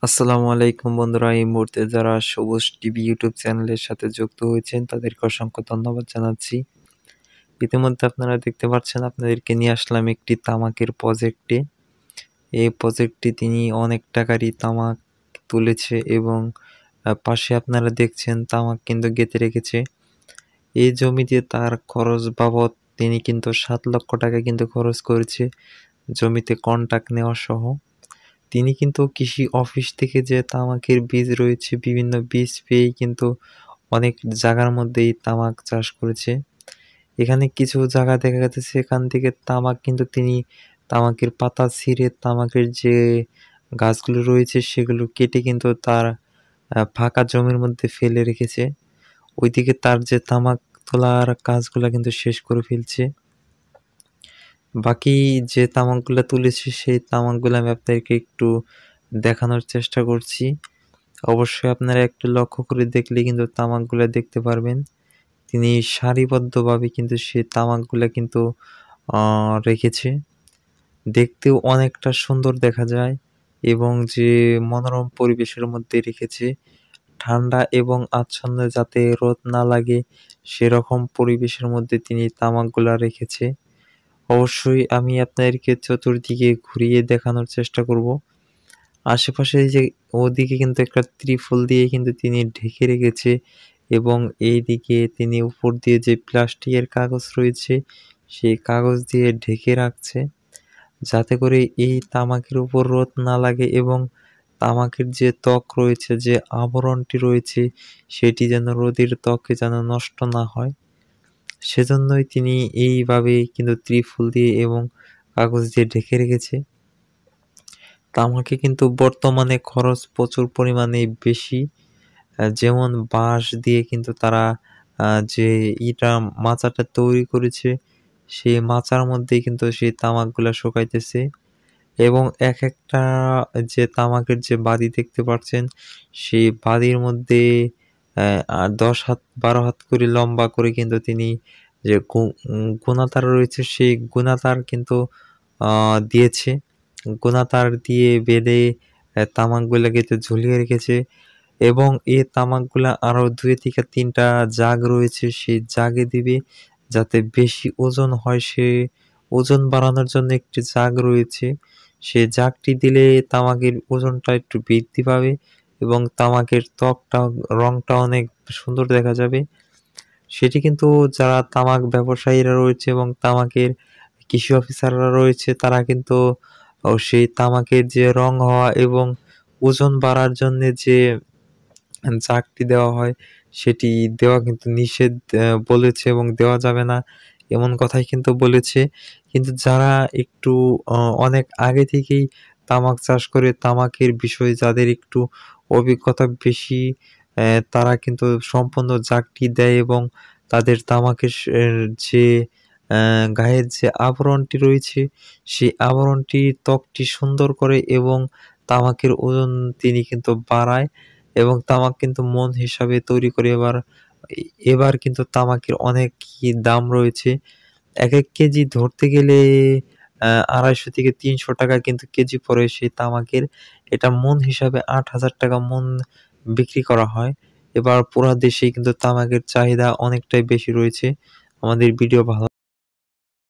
আসসালামু আলাইকুম বন্ধুরা, এই মুহূর্তে যারা সবুজ টিভি ইউটিউব চ্যানেলের সাথে যুক্ত হয়েছেন তাদেরকে অসংখ্য ধন্যবাদ জানাচ্ছি। ইতিমধ্যে আপনারা দেখতে পাচ্ছেন, আপনাদেরকে নিয়ে আসলাম একটি তামাকের প্রজেক্টে। এই প্রজেক্টটি তিনি অনেক টাকারই তামাক তুলেছে এবং পাশে আপনারা দেখছেন তামাক কিন্তু গেঁথে রেখেছে। এই জমিতে তার খরচ বাবদ তিনি কিন্তু 7 লক্ষ টাকা কিন্তু খরচ করেছে, জমিতে কন্ট্রাক্ট নেওয়া সহ। তিনি কিন্তু কৃষি অফিস থেকে যে তামাকের বীজ রয়েছে, বিভিন্ন বীজ পেয়েই কিন্তু অনেক জায়গার মধ্যেই তামাক চাষ করেছে। এখানে কিছু জায়গা দেখা গেছে সেখান থেকে তামাক কিন্তু তিনি তামাকের পাতা ছিঁড়ে তামাকের যে গাছগুলো রয়েছে সেগুলো কেটে কিন্তু তার ফাঁকা জমির মধ্যে ফেলে রেখেছে। ওইদিকে তার যে তামাক তোলার কাজগুলো কিন্তু শেষ করে ফেলছে। বাকি যে তামাকগুলো তুলেছি সেই তামাকগুলো আমি আপনাদেরকে একটু দেখানোর চেষ্টা করছি। অবশ্যই আপনারা একটু লক্ষ্য করে দেখলে কিন্তু তামাকগুলো দেখতে পারবেন। তিনি সারিবদ্ধভাবে কিন্তু সেই তামাকগুলো কিন্তু রেখেছে। দেখতেও অনেকটা সুন্দর দেখা যায় এবং যে মনোরম পরিবেশের মধ্যে রেখেছে। ঠান্ডা এবং আচ্ছন্নে যাতে রোদ না লাগে সেরকম পরিবেশের মধ্যে তিনি তামাকগুলা রেখেছে। অবশ্যই আমি আপনাদেরকে চতুর্দিকে ঘুরিয়ে দেখানোর চেষ্টা করব। আশেপাশে যে ওদিকে কিন্তু একটা ত্রিপল দিয়ে কিন্তু তিনি ঢেকে রেখেছে এবং এইদিকে তিনি উপর দিয়ে যে প্লাস্টিকের কাগজ রয়েছে সেই কাগজ দিয়ে ঢেকে রাখছে, যাতে করে এই তামাকের উপর রোদ না লাগে এবং তামাকের যে ত্বক রয়েছে, যে আবরণটি রয়েছে, সেটি যেন রোদের ত্বকে যেন নষ্ট না হয়। সেজন্যই তিনি এইভাবে কিন্তু ত্রিপল দিয়ে এবং কাগজ দিয়ে ঢেকে রেখেছে। তামাকে কিন্তু বর্তমানে খরচ প্রচুর পরিমাণে বেশি। যেমন বাঁশ দিয়ে কিন্তু তারা যে মাচাটা তৈরি করেছে সেই মাচার মধ্যেই কিন্তু সেই তামাকগুলা শুকাইতেছে এবং এক একটা যে তামাকের যে বাদি দেখতে পাচ্ছেন সেই বাদির মধ্যে 10 হাত 12 হাত করে লম্বা করে কিন্তু তিনি যে গুণাতার রয়েছে সেই গুণাতার কিন্তু দিয়েছে। গুণাতার দিয়ে বেঁধে তামাকগুলা কিন্তু ঝুলিয়ে রেখেছে এবং এই তামাকগুলা আরো 2 থেকে 3টা জাগ রয়েছে সেই জাগে দিবে, যাতে বেশি ওজন হয়। সে ওজন বাড়ানোর জন্য একটি জাগ রয়েছে, সেই জাগটি দিলে তামাকের ওজনটা একটু বৃদ্ধি পাবে এবং তামাকের ত্বকটা রংটা অনেক সুন্দর দেখা যাবে। সেটি কিন্তু যারা তামাক ব্যবসায়ীরা রয়েছে এবং তামাকের কৃষি অফিসাররা রয়েছে তারা কিন্তু সেই তামাকের যে রং হওয়া এবং ওজন বাড়ার জন্য যে জাগটি দেওয়া হয় সেটি দেওয়া কিন্তু নিষেধ বলেছে এবং দেওয়া যাবে না এমন কথাই কিন্তু বলেছে। কিন্তু যারা একটু অনেক আগে থেকেই তামাক চাষ করে, তামাকের বিষয়ে যাদের একটু অভিজ্ঞতা বেশি, তারা কিন্তু সম্পূর্ণ জাগটি দেয় এবং তাদের তামাকের যে গায়ের যে আবরণটি রয়েছে সেই আবরণটি ত্বকটি সুন্দর করে এবং তামাকের ওজন তিনি কিন্তু বাড়ায় এবং তামাক কিন্তু মন হিসাবে তৈরি করে। এবার কিন্তু তামাকের অনেক দাম রয়েছে। এক কেজি ধরতে গেলে 250 থেকে 300 টাকা কিন্তু কেজি পড়ে সেই তামাকের। এটা মন হিসাবে 8,000 টাকা মন বিক্রি করা হয়। এবার পুরা দেশেই কিন্তু তামাকের চাহিদা অনেকটাই বেশি রয়েছে। আমাদের ভিডিও ভালো